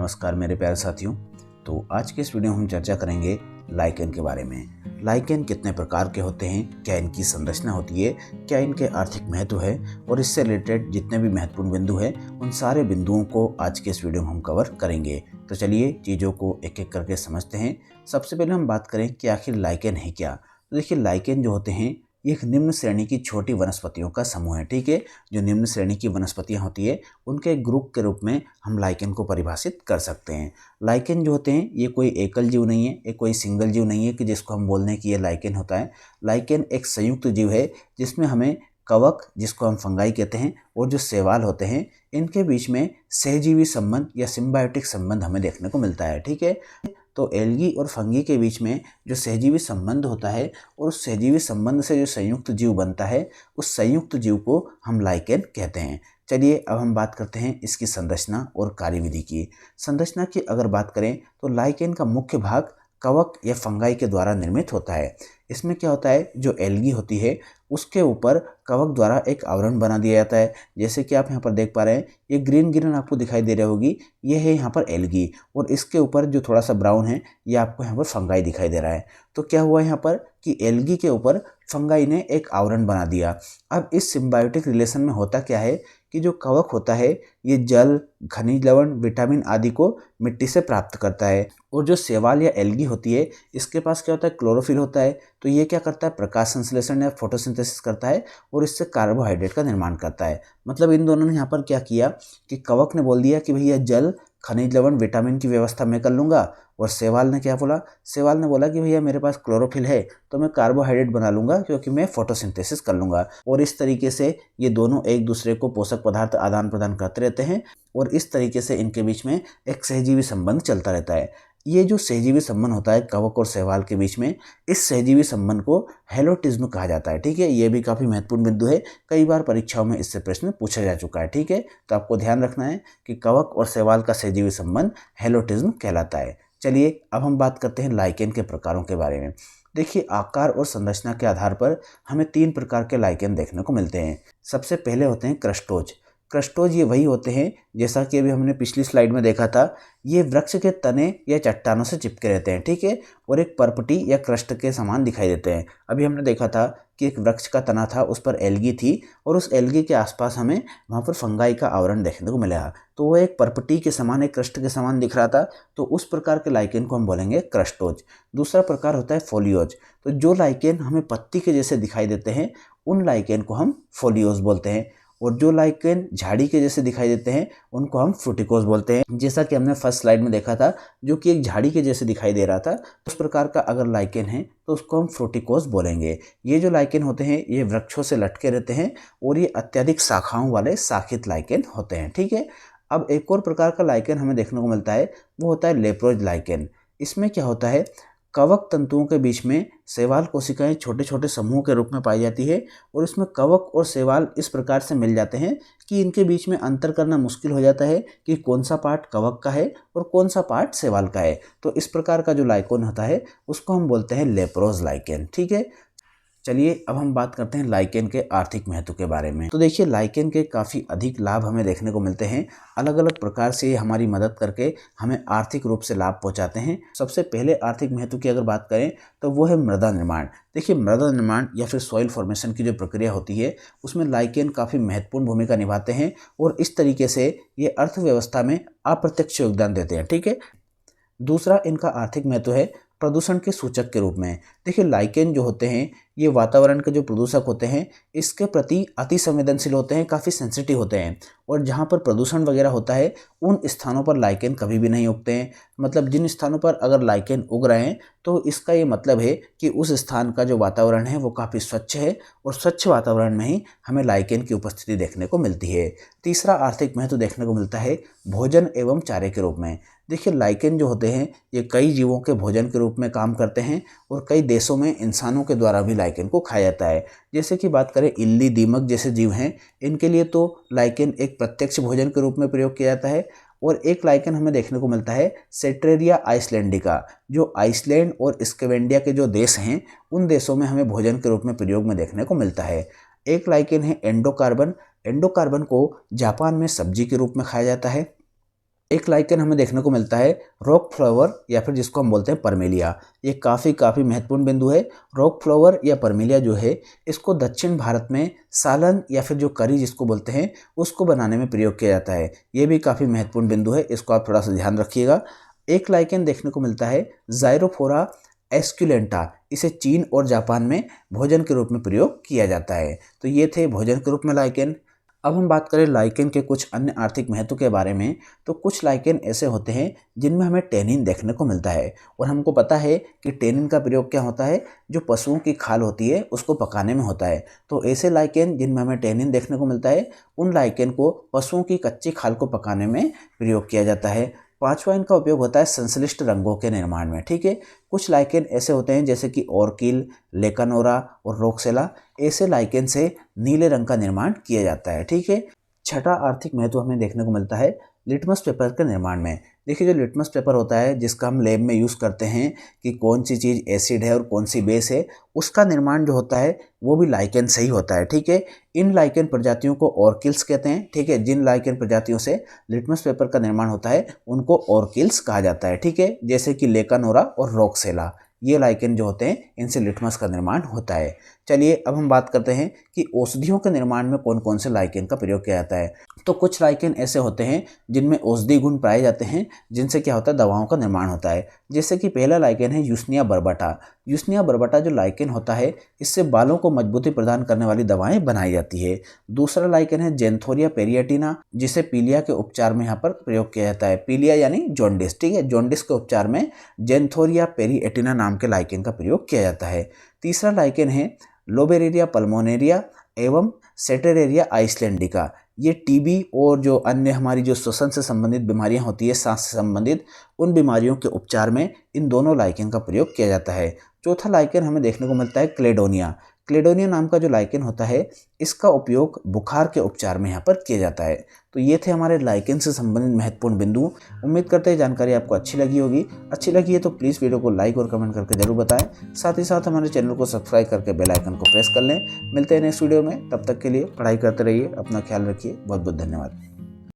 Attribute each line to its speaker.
Speaker 1: नमस्कार मेरे प्यारे साथियों। तो आज के इस वीडियो में हम चर्चा करेंगे लाइकेन के बारे में। लाइकेन कितने प्रकार के होते हैं, क्या इनकी संरचना होती है, क्या इनके आर्थिक महत्व है और इससे रिलेटेड जितने भी महत्वपूर्ण बिंदु हैं उन सारे बिंदुओं को आज के इस वीडियो में हम कवर करेंगे। तो चलिए चीज़ों को एक एक करके समझते हैं। सबसे पहले हम बात करें कि आखिर लाइकेन है क्या। तो देखिए, लाइकेन जो होते हैं ये एक निम्न श्रेणी की छोटी वनस्पतियों का समूह है। ठीक है, जो निम्न श्रेणी की वनस्पतियां होती है उनके एक ग्रुप के रूप में हम लाइकेन को परिभाषित कर सकते हैं। लाइकेन जो होते हैं ये कोई एकल जीव नहीं है, ये कोई सिंगल जीव नहीं है कि जिसको हम बोल दें कि ये लाइकेन होता है। लाइकेन एक संयुक्त जीव है जिसमें हमें कवक, जिसको हम फंगाई कहते हैं, और जो शैवाल होते हैं इनके बीच में सहजीवी संबंध या सिम्बायोटिक संबंध हमें देखने को मिलता है। ठीक है, तो एल्गी और फंगी के बीच में जो सहजीवी संबंध होता है और उस सहजीवी संबंध से जो संयुक्त जीव बनता है उस संयुक्त जीव को हम लाइकेन कहते हैं। चलिए अब हम बात करते हैं इसकी संरचना और कार्यविधि की। संरचना की अगर बात करें तो लाइकेन का मुख्य भाग कवक या फंगाई के द्वारा निर्मित होता है। इसमें क्या होता है, जो एल्गी होती है उसके ऊपर कवक द्वारा एक आवरण बना दिया जाता है। जैसे कि आप यहाँ पर देख पा रहे हैं, ये ग्रीन ग्रीन आपको दिखाई दे रही होगी, ये है यहाँ पर एल्गी, और इसके ऊपर जो थोड़ा सा ब्राउन है ये आपको यहाँ पर फंगाई दिखाई दे रहा है। तो क्या हुआ यहाँ पर कि एल्गी के ऊपर फंगाई ने एक आवरण बना दिया। अब इस सिम्बायोटिक रिलेशन में होता क्या है कि जो कवक होता है ये जल, खनिज लवण, विटामिन आदि को मिट्टी से प्राप्त करता है, और जो शैवाल या एल्गी होती है इसके पास क्या होता है, क्लोरोफिल होता है। तो ये क्या करता है, प्रकाश संश्लेषण या फोटोसिंथेसिस करता है और इससे कार्बोहाइड्रेट का निर्माण करता है। मतलब इन दोनों ने यहाँ पर क्या किया कि कवक ने बोल दिया कि भैया जल, खनिज लवण, विटामिन की व्यवस्था मैं कर लूँगा, और शैवाल ने क्या बोला, शैवाल ने बोला कि भैया मेरे पास क्लोरोफिल है तो मैं कार्बोहाइड्रेट बना लूँगा क्योंकि मैं फोटोसिंथेसिस कर लूँगा। और इस तरीके से ये दोनों एक दूसरे को पोषक पदार्थ आदान प्रदान करते रहते हैं और इस तरीके से इनके बीच में एक सहजीवी संबंध चलता रहता है। ये जो सहजीवी संबंध होता है कवक और शैवाल के बीच में, इस सहजीवी संबंध को हेलोटिज्म कहा जाता है। ठीक है, ये भी काफ़ी महत्वपूर्ण बिंदु है, कई बार परीक्षाओं में इससे प्रश्न पूछा जा चुका है। ठीक है, तो आपको ध्यान रखना है कि कवक और शैवाल का सहजीवी संबंध हेलोटिज्म कहलाता है। चलिए अब हम बात करते हैं लाइकेन के प्रकारों के बारे में। देखिए, आकार और संरचना के आधार पर हमें 3 प्रकार के लाइकेन देखने को मिलते हैं। सबसे पहले होते हैं क्रस्टोज। क्रस्टोज ये वही होते हैं, जैसा कि अभी हमने पिछली स्लाइड में देखा था, ये वृक्ष के तने या चट्टानों से चिपके रहते हैं। ठीक है, और एक परपटी या क्रस्ट के समान दिखाई देते हैं। अभी हमने देखा था कि एक वृक्ष का तना था, उस पर एल्गी थी और उस एल्गी के आसपास हमें वहाँ पर फंगाई का आवरण देखने को मिला। तो वो एक परपटी के समान, एक क्रस्ट के समान दिख रहा था, तो उस प्रकार के लाइकेन को हम बोलेंगे क्रस्टोज। दूसरा प्रकार होता है फोलियोज। तो जो लाइकेन हमें पत्ती के जैसे दिखाई देते हैं उन लाइकेन को हम फोलियोज बोलते हैं, और जो लाइकेन झाड़ी के जैसे दिखाई देते हैं उनको हम फ्रूटिकोज बोलते हैं। जैसा कि हमने फर्स्ट स्लाइड में देखा था, जो कि एक झाड़ी के जैसे दिखाई दे रहा था, उस प्रकार का अगर लाइकेन है तो उसको हम फ्रूटिकोज बोलेंगे। ये जो लाइकेन होते हैं ये वृक्षों से लटके रहते हैं और ये अत्यधिक शाखाओं वाले शाखित लाइकेन होते हैं। ठीक है, अब एक और प्रकार का लाइकेन हमें देखने को मिलता है, वो होता है लेप्रोज लाइकेन। इसमें क्या होता है, कवक तंतुओं के बीच में शैवाल कोशिकाएं छोटे छोटे समूह के रूप में पाई जाती है, और इसमें कवक और शैवाल इस प्रकार से मिल जाते हैं कि इनके बीच में अंतर करना मुश्किल हो जाता है कि कौन सा पार्ट कवक का है और कौन सा पार्ट शैवाल का है। तो इस प्रकार का जो लाइकेन होता है उसको हम बोलते हैं लेप्रोज लाइकेन। ठीक है, चलिए अब हम बात करते हैं लाइकेन के आर्थिक महत्व के बारे में। तो देखिए, लाइकेन के काफ़ी अधिक लाभ हमें देखने को मिलते हैं। अलग अलग प्रकार से ये हमारी मदद करके हमें आर्थिक रूप से लाभ पहुंचाते हैं। सबसे पहले आर्थिक महत्व की अगर बात करें तो वो है मृदा निर्माण। देखिए, मृदा निर्माण या फिर सॉइल फॉर्मेशन की जो प्रक्रिया होती है उसमें लाइकेन काफ़ी महत्वपूर्ण भूमिका निभाते हैं, और इस तरीके से ये अर्थव्यवस्था में अप्रत्यक्ष योगदान देते हैं। ठीक है, दूसरा इनका आर्थिक महत्व है प्रदूषण के सूचक के रूप में। देखिए, लाइकेन जो होते हैं ये वातावरण के जो प्रदूषक होते हैं इसके प्रति अति संवेदनशील होते हैं, काफ़ी सेंसिटिव होते हैं, और जहाँ पर प्रदूषण वगैरह होता है उन स्थानों पर लाइकेन कभी भी नहीं उगते हैं। मतलब जिन स्थानों पर अगर लाइकेन उग रहे हैं तो इसका ये मतलब है कि उस स्थान का जो वातावरण है वो काफ़ी स्वच्छ है, और स्वच्छ वातावरण में ही हमें लाइकेन की उपस्थिति देखने को मिलती है। तीसरा आर्थिक महत्व देखने को मिलता है भोजन एवं चारे के रूप में। देखिए, लाइकेन जो होते हैं ये कई जीवों के भोजन के रूप में काम करते हैं, और कई देशों में इंसानों के द्वारा भी लाइकेन को खाया जाता है। जैसे कि बात करें इल्ली, दीमक जैसे जीव हैं, इनके लिए तो लाइकेन एक प्रत्यक्ष भोजन के रूप में प्रयोग किया जाता है। और एक लाइकेन हमें देखने को मिलता है सेट्रेरिया आइसलैंडिका, जो आइसलैंड और स्केवेंडिया के जो देश हैं उन देशों में हमें भोजन के रूप में प्रयोग में देखने को मिलता है। एक लाइकेन है एंडोकार्बन। एंडोकार्बन को जापान में सब्जी के रूप में खाया जाता है। एक लाइकेन हमें देखने को मिलता है रॉक फ्लावर या फिर जिसको हम बोलते हैं परमेलिया। ये काफ़ी महत्वपूर्ण बिंदु है। रॉक फ्लावर या परमेलिया जो है इसको दक्षिण भारत में सालन या फिर जो करी जिसको बोलते हैं उसको बनाने में प्रयोग किया जाता है। ये भी काफ़ी महत्वपूर्ण बिंदु है, इसको आप थोड़ा सा ध्यान रखिएगा। एक लाइकेन देखने को मिलता है जाइरोफोरा एस्क्युलेंटा। इसे चीन और जापान में भोजन के रूप में प्रयोग किया जाता है। तो ये थे भोजन के रूप में लाइकेन। अब हम बात करें लाइकेन के कुछ अन्य आर्थिक महत्व के बारे में, तो कुछ लाइकेन ऐसे होते हैं जिनमें हमें टेनिन देखने को मिलता है और हमको पता है कि टेनिन का प्रयोग क्या होता है, जो पशुओं की खाल होती है उसको पकाने में होता है। तो ऐसे लाइकेन जिनमें हमें टेनिन देखने को मिलता है उन लाइकेन को पशुओं की कच्ची खाल को पकाने में प्रयोग किया जाता है। पांचवा इनका उपयोग होता है संश्लिष्ट रंगों के निर्माण में। ठीक है, कुछ लाइकेन ऐसे होते हैं जैसे कि ऑर्किल, लेकानोरा और रोक्सेला। ऐसे लाइकेन से नीले रंग का निर्माण किया जाता है। ठीक है, छठा आर्थिक महत्व हमें देखने को मिलता है लिटमस पेपर के निर्माण में। देखिए, जो लिटमस पेपर होता है जिसका हम लैब में यूज़ करते हैं कि कौन सी चीज़ एसिड है और कौन सी बेस है, उसका निर्माण जो होता है वो भी लाइकेन से ही होता है। ठीक है, इन लाइकेन प्रजातियों को ऑर्किल्स कहते हैं। ठीक है, जिन लाइकेन प्रजातियों से लिटमस पेपर का निर्माण होता है उनको ऑर्किल्स कहा जाता है। ठीक है, जैसे कि लेकानोरा और रोक्सेला, ये लाइकेन जो होते हैं इनसे लिटमस का निर्माण होता है। चलिए अब हम बात करते हैं कि औषधियों के निर्माण में कौन कौन से लाइकेन का प्रयोग किया जाता है। तो कुछ लाइकेन ऐसे होते हैं जिनमें औषधि गुण पाए जाते हैं, जिनसे क्या होता है दवाओं का निर्माण होता है। जैसे कि पहला लाइकेन है यूसनिया बर्बटा। यूसनिया बर्बटा जो लाइकेन होता है इससे बालों को मजबूती प्रदान करने वाली दवाएं बनाई जाती है। दूसरा लाइकेन है जेंथोरिया पेरिएटिना, जिसे पीलिया के उपचार में यहाँ पर प्रयोग किया जाता है। पीलिया यानी जॉन्डिस। ठीक है, जॉन्डिस के उपचार में जेंथोरिया पेरिएटिना नाम के लाइकेन का प्रयोग किया जाता है। तीसरा लाइकेन है लोबेरेरिया पल्मोनेरिया एवं सेटेरेरिया आइसलैंडिका। ये टीबी और जो अन्य हमारी जो श्वसन से संबंधित बीमारियां होती है, सांस से संबंधित, उन बीमारियों के उपचार में इन दोनों लाइकेन का प्रयोग किया जाता है। चौथा लाइकेन हमें देखने को मिलता है क्लेडोनिया। क्लेडोनिया नाम का जो लाइकेन होता है इसका उपयोग बुखार के उपचार में यहाँ पर किया जाता है। तो ये थे हमारे लाइकेन से संबंधित महत्वपूर्ण बिंदु। उम्मीद करते हैं जानकारी आपको अच्छी लगी होगी। अच्छी लगी है तो प्लीज़ वीडियो को लाइक और कमेंट करके जरूर बताएं। साथ ही साथ हमारे चैनल को सब्सक्राइब करके बेल आइकन को प्रेस कर लें। मिलते हैं नेक्स्ट वीडियो में, तब तक के लिए पढ़ाई करते रहिए, अपना ख्याल रखिए। बहुत बहुत धन्यवाद।